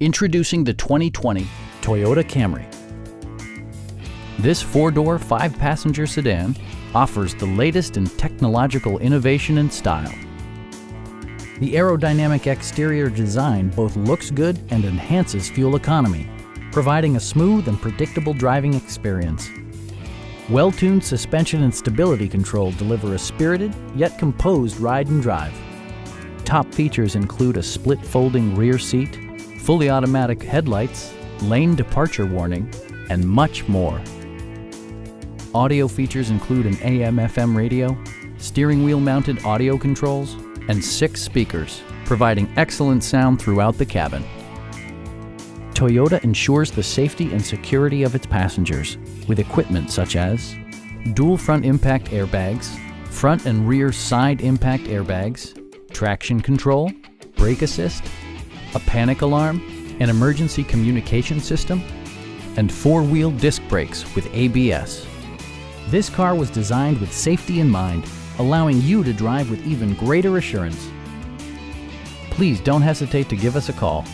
Introducing the 2020 Toyota Camry. This four-door, five-passenger sedan offers the latest in technological innovation and style. The aerodynamic exterior design both looks good and enhances fuel economy, providing a smooth and predictable driving experience. Well-tuned suspension and stability control deliver a spirited yet composed ride and drive. Top features include a split folding rear seat, fully automatic headlights, lane departure warning, and much more. Audio features include an AM/FM radio, steering wheel mounted audio controls, and 6 speakers, providing excellent sound throughout the cabin. Toyota ensures the safety and security of its passengers with equipment such as dual front impact airbags, front and rear side impact airbags, traction control, brake assist, a panic alarm, an emergency communication system, and 4-wheel disc brakes with ABS. This car was designed with safety in mind, allowing you to drive with even greater assurance. Please don't hesitate to give us a call.